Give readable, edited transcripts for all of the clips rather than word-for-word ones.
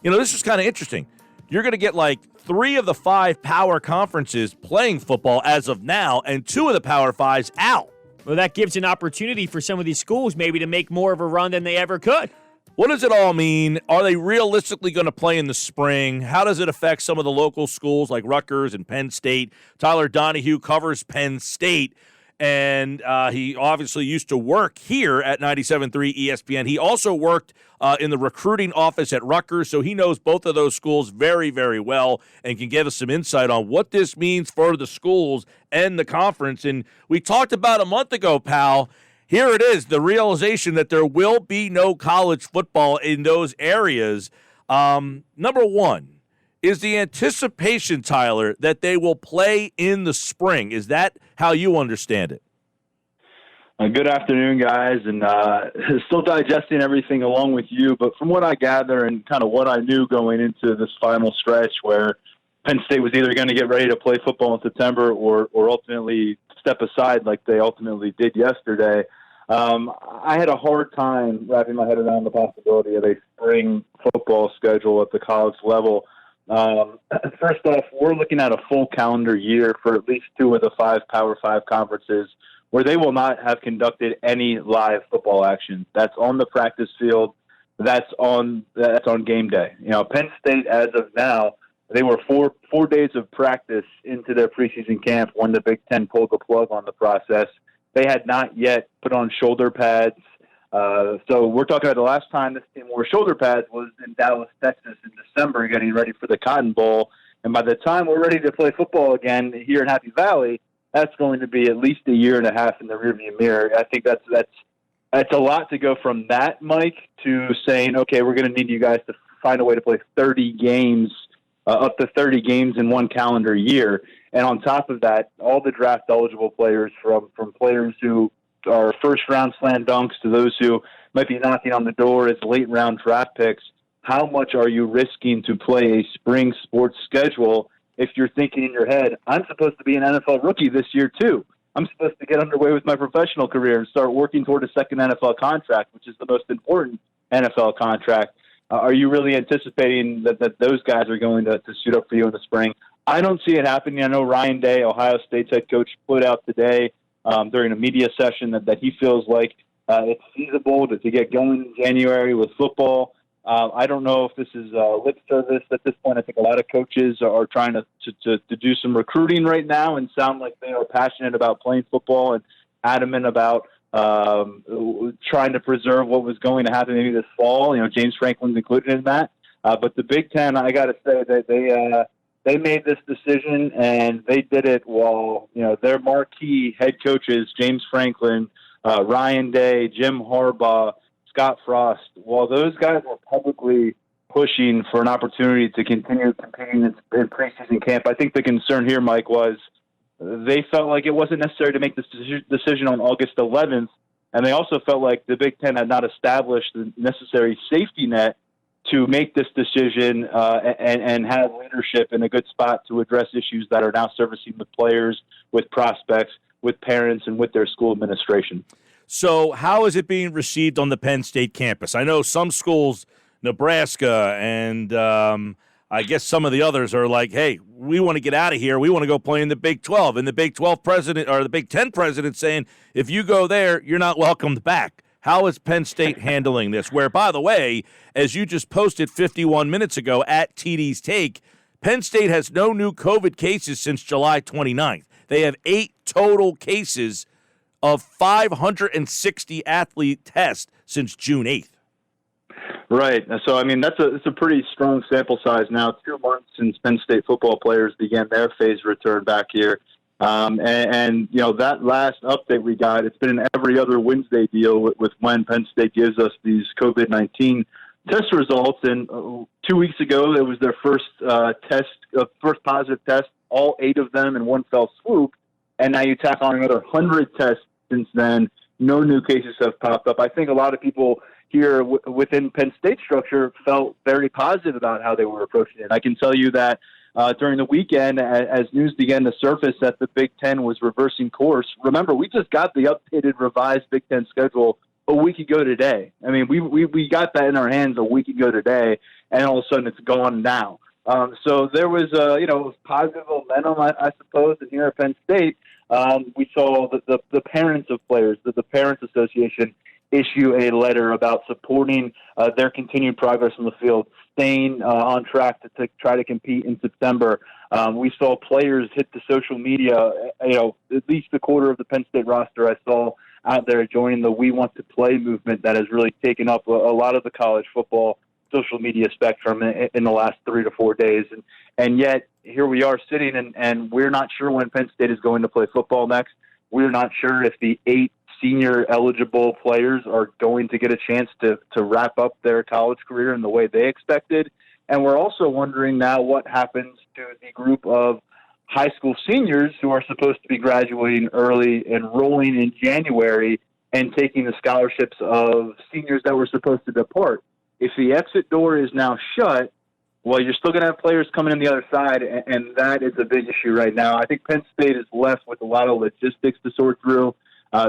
This is kind of interesting. You're going to get like 3 of the 5 power conferences playing football as of now, and 2 of the Power Fives out. Well, that gives an opportunity for some of these schools maybe to make more of a run than they ever could. What does it all mean? Are they realistically going to play in the spring? How does it affect some of the local schools like Rutgers and Penn State? Tyler Donahue covers Penn State, and he obviously used to work here at 97.3 ESPN. He also worked in the recruiting office at Rutgers, so he knows both of those schools very, very well and can give us some insight on what this means for the schools and the conference. And we talked about a month ago, pal. Here it is, the realization that there will be no college football in those areas. Number one, is the anticipation, Tyler, that they will play in the spring. Is that how you understand it? Good afternoon, guys, and still digesting everything along with you. But from what I gather and kind of what I knew going into this final stretch where Penn State was either going to get ready to play football in September or ultimately step aside like they ultimately did yesterday, I had a hard time wrapping my head around the possibility of a spring football schedule at the college level. First off, we're looking at a full calendar year for at least 2 of the 5 Power 5 conferences where they will not have conducted any live football action. That's on the practice field. That's on game day. Penn State, as of now, they were four days of practice into their preseason camp when the Big Ten pulled the plug on the process. They had not yet put on shoulder pads. So we're talking about the last time this team wore shoulder pads was in Dallas, Texas in December, getting ready for the Cotton Bowl. And by the time we're ready to play football again here in Happy Valley, that's going to be at least a year and a half in the rearview mirror. I think that's a lot to go from that, Mike, to saying, okay, we're going to need you guys to find a way to play 30 games, up to 30 games in one calendar year. And on top of that, all the draft-eligible players, from players who are first-round slam dunks to those who might be knocking on the door as late-round draft picks, how much are you risking to play a spring sports schedule if you're thinking in your head, I'm supposed to be an NFL rookie this year too. I'm supposed to get underway with my professional career and start working toward a second NFL contract, which is the most important NFL contract. Are you really anticipating that those guys are going to suit up for you in the spring? I don't see it happening. I know Ryan Day, Ohio State's head coach, put out today during a media session that he feels like it's feasible to get going in January with football. I don't know if this is lip service at this point. I think a lot of coaches are trying to do some recruiting right now and sound like they are passionate about playing football and adamant about trying to preserve what was going to happen maybe this fall. James Franklin's included in that. But the Big Ten, I got to say that they made this decision and they did it while their marquee head coaches, James Franklin, Ryan Day, Jim Harbaugh, Scott Frost, while those guys were publicly pushing for an opportunity to continue competing in preseason camp, I think the concern here, Mike, was they felt like it wasn't necessary to make this decision on August 11th, and they also felt like the Big Ten had not established the necessary safety net to make this decision and have leadership in a good spot to address issues that are now surfacing with players, with prospects, with parents, and with their school administration. So how is it being received on the Penn State campus? I know some schools, Nebraska, and I guess some of the others are like, hey, we want to get out of here. We want to go play in the Big 12. And the Big 12 president or the Big 10 president saying, if you go there, you're not welcomed back. How is Penn State handling this? Where, by the way, as you just posted 51 minutes ago at TD's Take, Penn State has no new COVID cases since July 29th. They have 8 total cases of 560 athlete tests since June 8th. Right. So, it's a pretty strong sample size now. 2 months since Penn State football players began their phased return back here. That last update we got, it's been an every other Wednesday deal with when Penn State gives us these COVID-19 test results. And 2 weeks ago, it was their first positive test, all 8 of them in one fell swoop. And now you tack on another 100 tests since then. No new cases have popped up. I think a lot of people here within Penn State structure felt very positive about how they were approaching it. I can tell you that during the weekend, as news began to surface that the Big Ten was reversing course. Remember, we just got the updated revised Big Ten schedule a week ago today. I mean, we got that in our hands a week ago today, and all of a sudden it's gone now. So there was, positive momentum, I suppose, and here at Penn State. We saw the parents of players, the Parents Association, issue a letter about supporting their continued progress on the field, staying on track to try to compete in September. We saw players hit the social media, at least a quarter of the Penn State roster I saw out there joining the We Want to Play movement that has really taken up a lot of the college football social media spectrum in the last 3 to 4 days. And yet here we are sitting and we're not sure when Penn State is going to play football next. We're not sure if the 8 senior eligible players are going to get a chance to wrap up their college career in the way they expected. And we're also wondering now what happens to the group of high school seniors who are supposed to be graduating early, enrolling in January, and taking the scholarships of seniors that were supposed to depart. If the exit door is now shut, well, you're still going to have players coming in the other side, and that is a big issue right now. I think Penn State is left with a lot of logistics to sort through.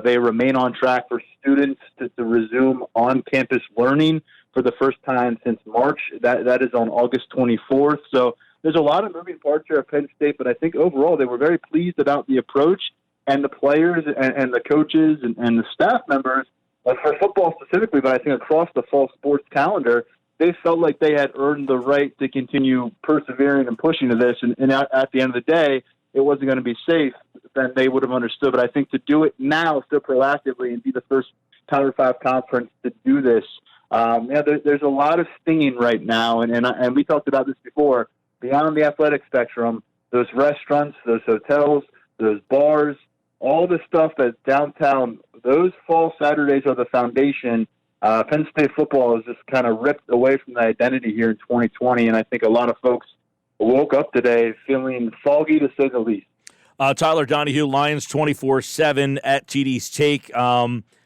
They remain on track for students to resume on-campus learning for the first time since March. That is on August 24th. So there's a lot of moving parts here at Penn State, but I think overall they were very pleased about the approach, and the players and the coaches and the staff members, for football specifically, but I think across the fall sports calendar, they felt like they had earned the right to continue persevering and pushing to this. And at the end of the day, it wasn't going to be safe, then they would have understood. But I think to do it now so proactively and be the first Power 5 conference to do this, there's a lot of stinging right now. And we talked about this before. Beyond the athletic spectrum, those restaurants, those hotels, those bars, all the stuff that's downtown, those fall Saturdays are the foundation. Penn State football is just kind of ripped away from the identity here in 2020, and I think a lot of folks woke up today feeling foggy, to say the least. Tyler Donahue, Lions 24/7 at TD's Take.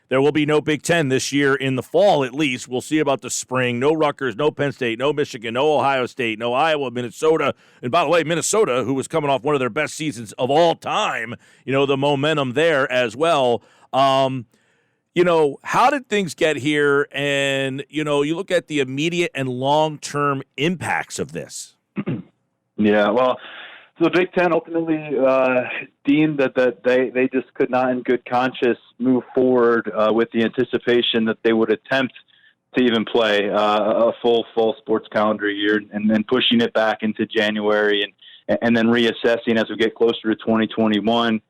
There will be no Big Ten this year in the fall, at least. We'll see about the spring. No Rutgers, no Penn State, no Michigan, no Ohio State, no Iowa, Minnesota. And by the way, Minnesota, who was coming off one of their best seasons of all time, the momentum there as well. How did things get here? And, you look at the immediate and long-term impacts of this. Yeah, well, so the Big Ten ultimately deemed that they just could not in good conscience move forward with the anticipation that they would attempt to even play a full fall sports calendar year, and then pushing it back into January and then reassessing as we get closer to 2021.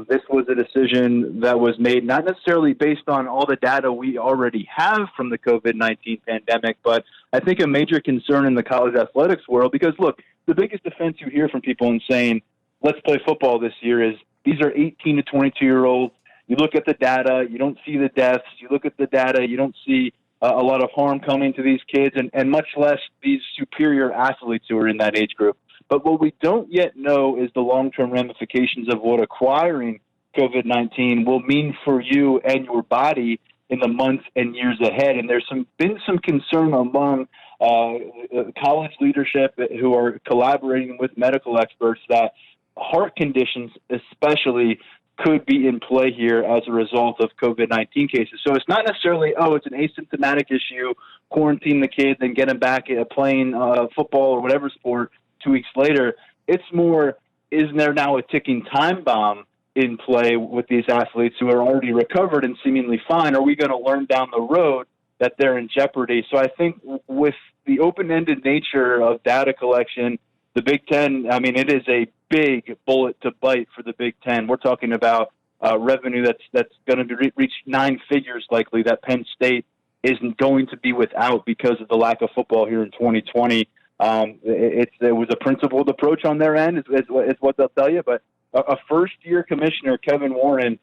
This was a decision that was made not necessarily based on all the data we already have from the COVID-19 pandemic, but I think a major concern in the college athletics world, because look, the biggest defense you hear from people in saying, let's play football this year, is these are 18 to 22-year-olds. You look at the data, you don't see the deaths. You look at the data, you don't see a lot of harm coming to these kids, and much less these superior athletes who are in that age group. But what we don't yet know is the long-term ramifications of what acquiring COVID-19 will mean for you and your body in the months and years ahead. And there's been some concern among college leadership who are collaborating with medical experts that heart conditions especially could be in play here as a result of COVID-19 cases. So it's not necessarily, it's an asymptomatic issue, quarantine the kids and get them back playing football or whatever sport 2 weeks later. It's more, is there now a ticking time bomb in play with these athletes who are already recovered and seemingly fine? Are we going to learn down the road that they're in jeopardy? So I think with the open-ended nature of data collection, the Big Ten, it is a big bullet to bite for the Big Ten. We're talking about revenue that's going to reach 9 figures likely that Penn State isn't going to be without because of the lack of football here in 2020. It was a principled approach on their end, is what they'll tell you. But a first-year commissioner, Kevin Warren,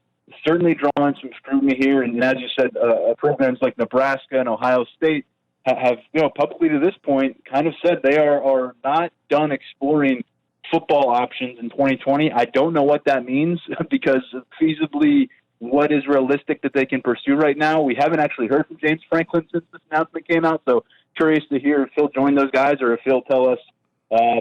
certainly drawing some scrutiny here. And as you said, programs like Nebraska and Ohio State have publicly to this point kind of said they are not done exploring football options in 2020. I don't know what that means because feasibly what is realistic that they can pursue right now. We haven't actually heard from James Franklin since this announcement came out, so curious to hear if he'll join those guys or if he'll tell us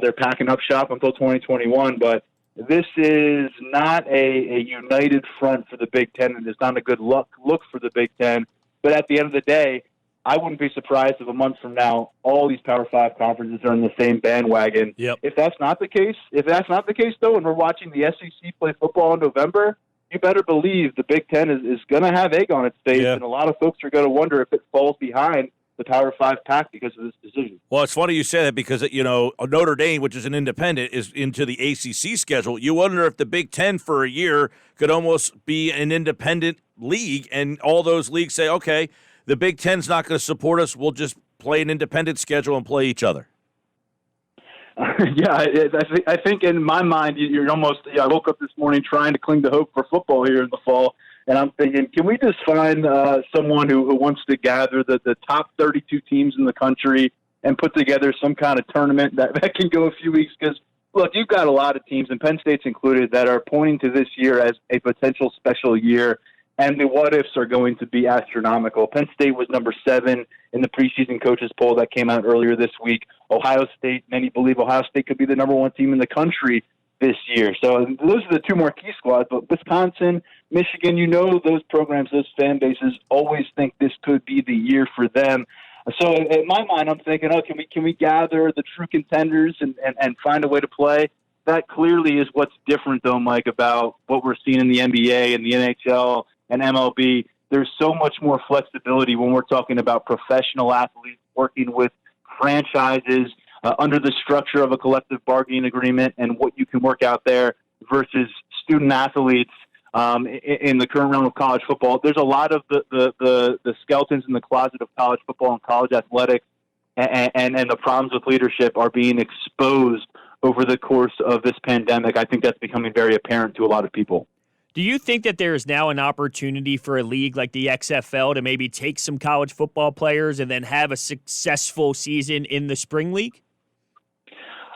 they're packing up shop until 2021. But this is not a united front for the Big Ten, and it's not a good look for the Big Ten. But at the end of the day, I wouldn't be surprised if a month from now all these Power 5 conferences are in the same bandwagon. Yep. If that's not the case, though, and we're watching the SEC play football in November, you better believe the Big Ten is going to have egg on its face, and a lot of folks are going to wonder if it falls behind the Power 5 pack because of this decision. Well, it's funny you say that because, Notre Dame, which is an independent, is into the ACC schedule. You wonder if the Big Ten for a year could almost be an independent league, and all those leagues say, okay, the Big Ten's not going to support us. We'll just play an independent schedule and play each other. I think in my mind, you're almost. I woke up this morning trying to cling to hope for football here in the fall, and I'm thinking, can we just find someone who wants to gather the top 32 teams in the country and put together some kind of tournament that can go a few weeks? Because, look, you've got a lot of teams, and Penn State's included, that are pointing to this year as a potential special year. And the what-ifs are going to be astronomical. Penn State was number 7 in the preseason coaches poll that came out earlier this week. Ohio State, many believe Ohio State could be the number 1 team in the country this year. So those are the 2 marquee squads. But Wisconsin, Michigan, those programs, those fan bases always think this could be the year for them. So in my mind, I'm thinking, can we gather the true contenders and find a way to play? That clearly is what's different, though, Mike, about what we're seeing in the NBA and the NHL and MLB. There's so much more flexibility when we're talking about professional athletes working with franchises under the structure of a collective bargaining agreement and what you can work out there versus student athletes in the current realm of college football. There's a lot of the skeletons in the closet of college football and college athletics and the problems with leadership are being exposed over the course of this pandemic. I think that's becoming very apparent to a lot of people. Do you think that there is now an opportunity for a league like the XFL to maybe take some college football players and then have a successful season in the spring league?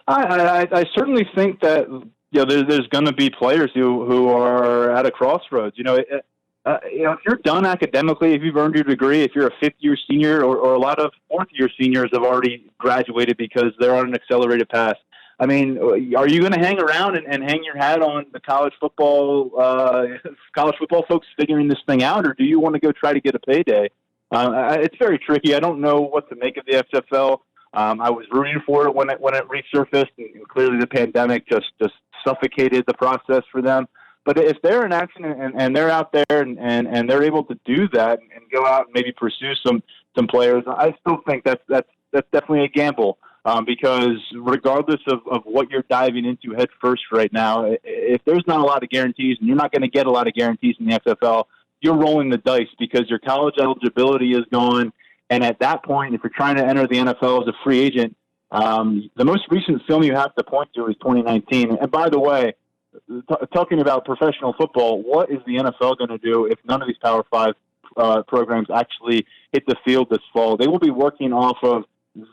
I certainly think that there's going to be players who are at a crossroads. If you're done academically, if you've earned your degree, if you're a 5th-year senior or a lot of 4th-year seniors have already graduated because they're on an accelerated path. I mean, are you going to hang around and hang your hat on the college football folks figuring this thing out, or do you want to go try to get a payday? It's very tricky. I don't know what to make of the XFL. I was rooting for it when it resurfaced, and clearly the pandemic just suffocated the process for them. But if they're in action and they're out there and they're able to do that and go out and maybe pursue some players, I still think that's definitely a gamble. Because regardless of what you're diving into head first right now, if there's not a lot of guarantees, and you're not going to get a lot of guarantees in the XFL, you're rolling the dice because your college eligibility is gone. And at that point, if you're trying to enter the NFL as a free agent, the most recent film you have to point to is 2019. And by the way, talking about professional football, what is the NFL going to do if none of these Power 5 programs actually hit the field this fall? They will be working off of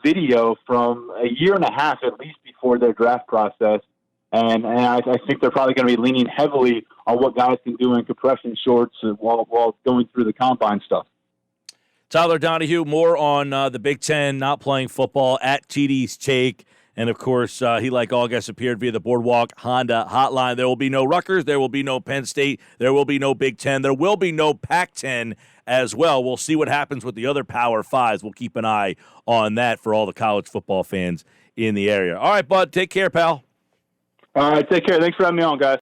video from a year and a half at least before their draft process, and I think they're probably going to be leaning heavily on what guys can do in compression shorts while going through the combine stuff. Tyler Donahue, more on the Big Ten not playing football at TD's Take. And, of course, he, like all guests, appeared via the Boardwalk Honda hotline. There will be no Rutgers. There will be no Penn State. There will be no Big Ten. There will be no Pac-10 as well. We'll see what happens with the other Power 5s. We'll keep an eye on that for all the college football fans in the area. All right, bud, take care, pal. All right, take care. Thanks for having me on, guys.